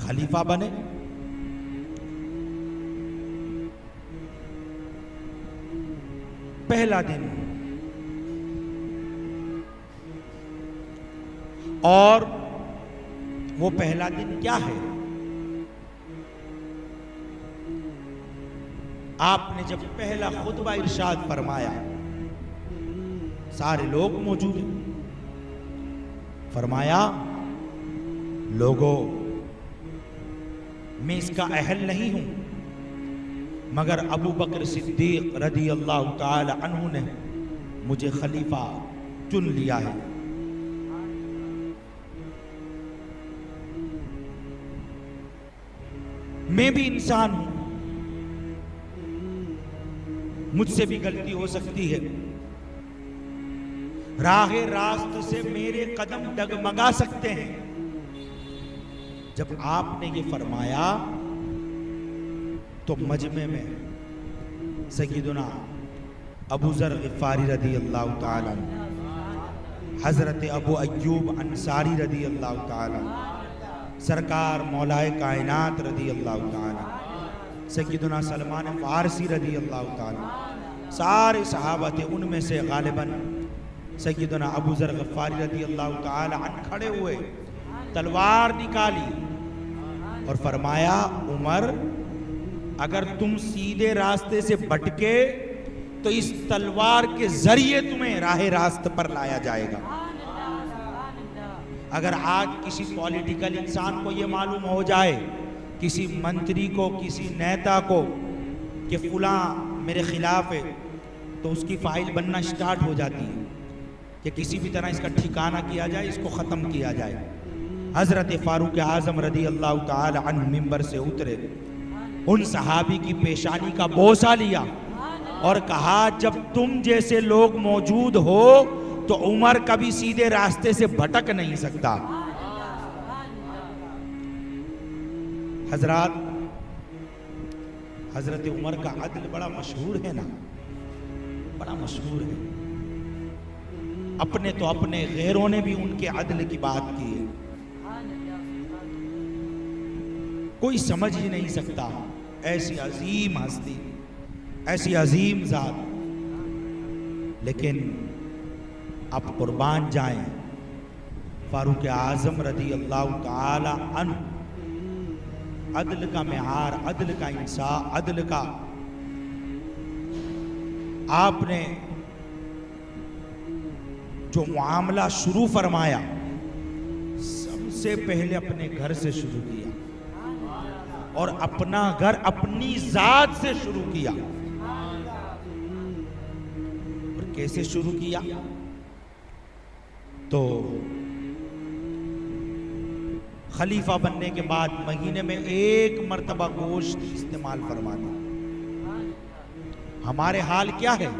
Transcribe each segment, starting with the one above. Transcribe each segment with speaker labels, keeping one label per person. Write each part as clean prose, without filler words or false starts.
Speaker 1: खलीफा बने। पहला दिन और वो पहला दिन क्या है? आपने जब पहला खुतबा इरशाद फरमाया, सारे लोग मौजूद हैं, फरमाया लोगों, मैं इसका अहल नहीं हूं, मगर अबू बकर सिद्दीक रदी अल्लाह ताला अन्हु ने मुझे खलीफा चुन लिया है। मैं भी इंसान हूं, मुझसे भी गलती हो सकती है, राहे रास्त से मेरे कदम डगमगा सकते हैं। जब आपने ये फरमाया तो मजमे में सय्यदुना अबू ज़र ग़िफ़ारी रदी अल्लाह ताला, हज़रत अबू अय्यूब अंसारी रदी अल्लाह ताला, सरकार मौलाए कायनात रदी अल्लाह ताला, सय्यदुना सलमान फ़ारसी रदी अल्लाह ताला, सारे सहाबा थे, उनमें से गालिबन सय्यदुना अबू ज़र ग़िफ़ारी रदी अल्लाह ताला अन्हु खड़े हुए, तलवार निकाली और फरमाया, उमर, अगर तुम सीधे रास्ते से भटके तो इस तलवार के जरिए तुम्हें राहे रास्त पर लाया जाएगा। अगर आज किसी पॉलिटिकल इंसान को यह मालूम हो जाए, किसी मंत्री को, किसी नेता को, कि फुला मेरे खिलाफ है, तो उसकी फाइल बनना स्टार्ट हो जाती है कि किसी भी तरह इसका ठिकाना किया जाए, इसको ख़त्म किया जाए। हज़रत फ़ारूक आज़म रदी अल्लाह ताला अन्हु मिंबर से उतरे, उन सहाबी की पेशानी का बोसा लिया और कहा, जब तुम जैसे लोग मौजूद हो तो उमर कभी सीधे रास्ते से भटक नहीं सकता। हजरत हजरत उमर का अदल बड़ा मशहूर है ना, बड़ा मशहूर है। अपने तो अपने, गैरों ने भी उनके अदल की बात की है, कोई समझ ही नहीं सकता। ऐसी अजीम हस्ती, ऐसी अजीम जात, लेकिन आप कुर्बान जाएं, फारूक आज़म रदी अल्लाह ताला अन्हु, अदल का मेहार, अदल का इंसाफ, अदल का, आपने जो मामला शुरू फरमाया, सबसे पहले अपने घर से शुरू किया और अपना घर अपनी जात से शुरू किया। और कैसे शुरू किया? तो खलीफा बनने के बाद महीने में एक मर्तबा गोश्त इस्तेमाल फरमाना। हमारे हाल क्या है?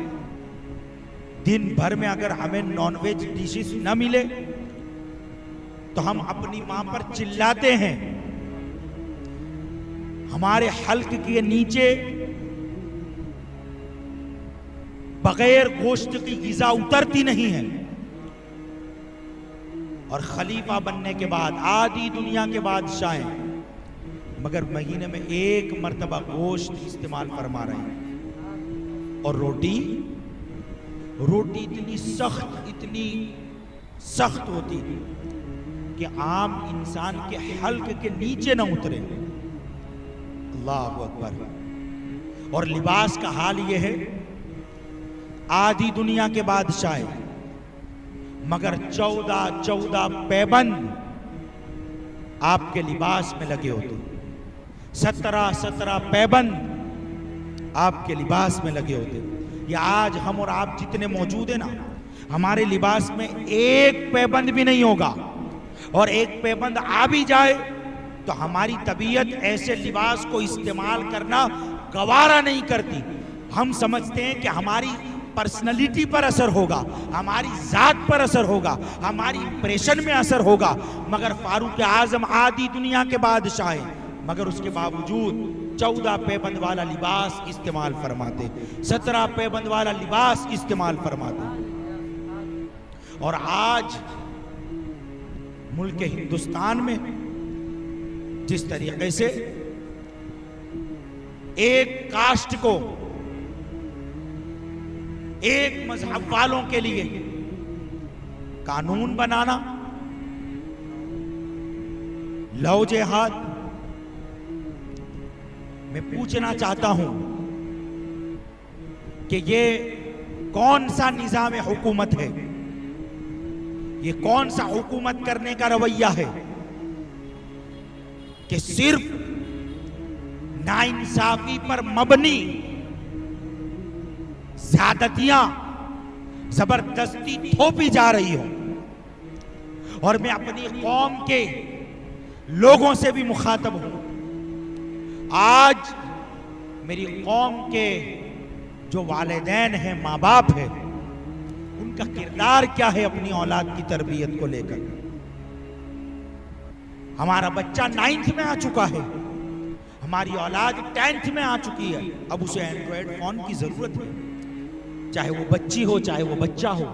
Speaker 1: दिन भर में अगर हमें नॉनवेज डिशेस न मिले तो हम अपनी मां पर चिल्लाते हैं। हमारे हल्क के नीचे बगैर गोश्त की ग़िज़ा उतरती नहीं है। और खलीफा बनने के बाद आधी दुनिया के बादशाह हैं, मगर महीने में एक मर्तबा गोश्त इस्तेमाल फरमा रहे हैं। और रोटी इतनी सख्त होती कि आम इंसान के हल्क के नीचे ना उतरे। अल्लाहु अकबर। और लिबास का हाल यह है, आधी दुनिया के बादशाह, मगर 14 पैबंद आपके लिबास में लगे होते, 17 पैबंद आपके लिबास में लगे होते। ये आज हम और आप जितने मौजूद हैं ना, हमारे लिबास में एक पैबंद भी नहीं होगा, और एक पैबंद आ भी जाए तो हमारी तबीयत ऐसे लिबास को इस्तेमाल करना गवारा नहीं करती। हम समझते हैं कि हमारी पर्सनैलिटी पर असर होगा, हमारी जात पर असर होगा, हमारी इंप्रेशन में असर होगा। मगर फारूक आजम आधी दुनिया के बादशाह हैं, मगर उसके बावजूद 14 पैबंद वाला लिबास इस्तेमाल फरमाते, 17 पैबंद वाला लिबास इस्तेमाल फरमाते। और आज मुल्क हिंदुस्तान में जिस तरीके से एक कास्ट को, एक मजहब वालों के लिए कानून बनाना, लव जिहाद, मैं पूछना चाहता हूं कि ये कौन सा निजाम हुकूमत है, ये कौन सा हुकूमत करने का रवैया है कि सिर्फ नाइंसाफी पर मबनी ज्यादतियां जबरदस्ती थोपी जा रही हो। और मैं अपनी कौम के लोगों से भी मुखातब हूं। आज मेरी कौम के जो वालिदैन हैं, माँ बाप है, उनका किरदार क्या है अपनी औलाद की तरबियत को लेकर। हमारा बच्चा 9th में आ चुका है, हमारी औलाद 10th में आ चुकी है। अब उसे एंड्रॉयड फोन की जरूरत है, चाहे वो बच्ची हो चाहे वो बच्चा हो।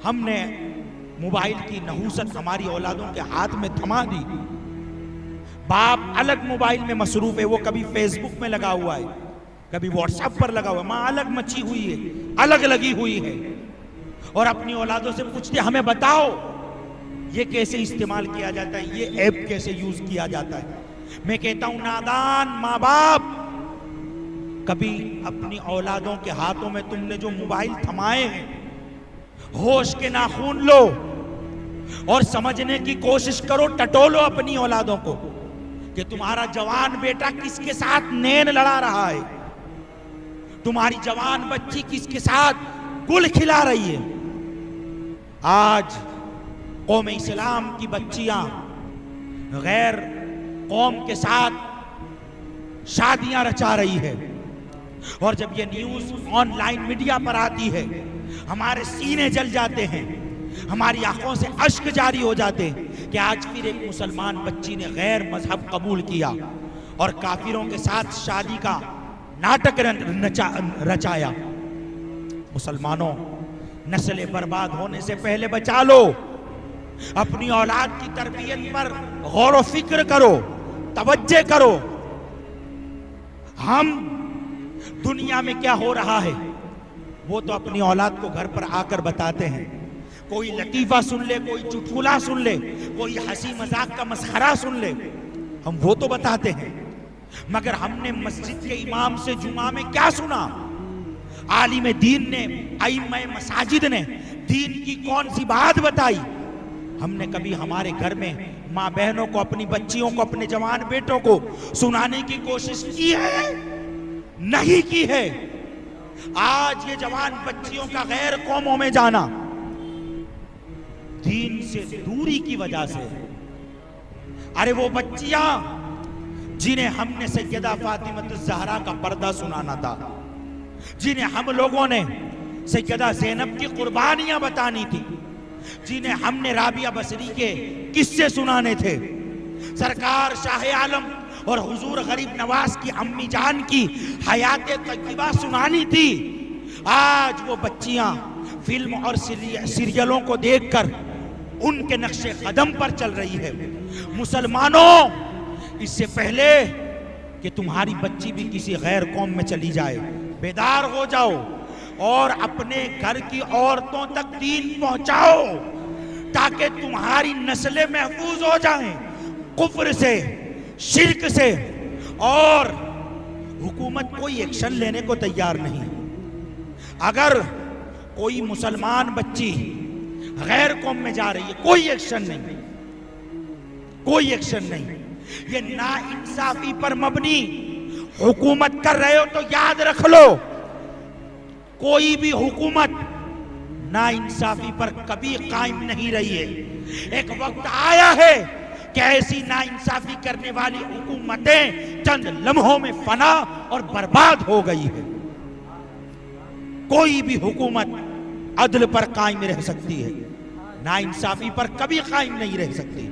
Speaker 1: हमने मोबाइल की नहूसत हमारी औलादों के हाथ में थमा दी। बाप अलग मोबाइल में मसरूफ है, वो कभी फेसबुक में लगा हुआ है, कभी व्हाट्सएप पर लगा हुआ है। माँ अलग मची हुई है, अलग लगी हुई है, और अपनी औलादों से पूछते हमें बताओ ये कैसे इस्तेमाल किया जाता है, ये ऐप कैसे यूज किया जाता है। मैं कहता हूं नादान माँ बाप, कभी अपनी औलादों के हाथों में तुमने जो मोबाइल थमाए हैं, होश के नाखून लो और समझने की कोशिश करो, टटोलो अपनी औलादों को कि तुम्हारा जवान बेटा किसके साथ नैन लड़ा रहा है, तुम्हारी जवान बच्ची किसके साथ गुल खिला रही है। आज कौम इस्लाम की बच्चियां गैर कौम के साथ शादियां रचा रही है, और जब ये न्यूज ऑनलाइन मीडिया पर आती है, हमारे सीने जल जाते हैं, हमारी आंखों से अश्क जारी हो जाते हैं कि आज फिर एक मुसलमान बच्ची ने गैर मजहब कबूल किया और काफिरों के साथ शादी का नाटक रचाया। मुसलमानों, नस्लें बर्बाद होने से पहले बचा लो, अपनी औलाद की तरबियत पर गौर व फिक्र करो, तवज्जो करो। हम दुनिया में क्या हो रहा है वो तो अपनी औलाद को घर पर आकर बताते हैं। कोई लतीफा सुन ले, कोई चुटकुला सुन ले, कोई हंसी मजाक का मसखरा सुन ले, हम वो तो बताते हैं। मगर हमने मस्जिद के इमाम से जुमा में क्या सुना, आलिम दीन ने, आइम्मा मसाजिद ने दीन की कौन सी बात बताई। हमने कभी हमारे घर में माँ बहनों को, अपनी बच्चियों को, अपने जवान बेटों को सुनाने की कोशिश की है? नहीं की है। आज ये जवान बच्चियों का गैर कौमों में जाना दीन से दूरी की वजह से। अरे वो बच्चियां जिन्हें हमने सैयदा फातिमा ज़हरा का पर्दा सुनाना था, जिन्हें हम लोगों ने सैयदा ज़ैनब की कुर्बानियां बतानी थी, जिन्हें हमने राबिया बसरी के किस्से सुनाने थे, सरकार शाह आलम और हुजूर गरीब नवाज की अम्मी जान की हयात तय्यबा सुनानी थी, आज वो बच्चियां फिल्म और सीरियलों को देखकर उनके नक्शे कदम पर चल रही है। मुसलमानों, इससे पहले कि तुम्हारी बच्ची भी किसी गैर कौम में चली जाए, बेदार हो जाओ और अपने घर की औरतों तक दीन पहुंचाओ, ताकि तुम्हारी नस्लें महफूज हो जाएं कुफ्र से, शिर्क से। और हुकूमत कोई एक्शन लेने को तैयार नहीं। अगर कोई मुसलमान बच्ची गैर कौम में जा रही है, कोई एक्शन नहीं, कोई एक्शन नहीं। ये नाइंसाफी पर मबनी हुकूमत कर रहे हो तो याद रख लो, कोई भी हुकूमत नाइंसाफी पर कभी कायम नहीं रही है। एक वक्त आया है कि ऐसी नाइंसाफी करने वाली हुकूमतें चंद लम्हों में फना और बर्बाद हो गई है। कोई भी हुकूमत अदल पर कायम रह सकती है, नाइंसाफी पर कभी कायम नहीं रह सकती।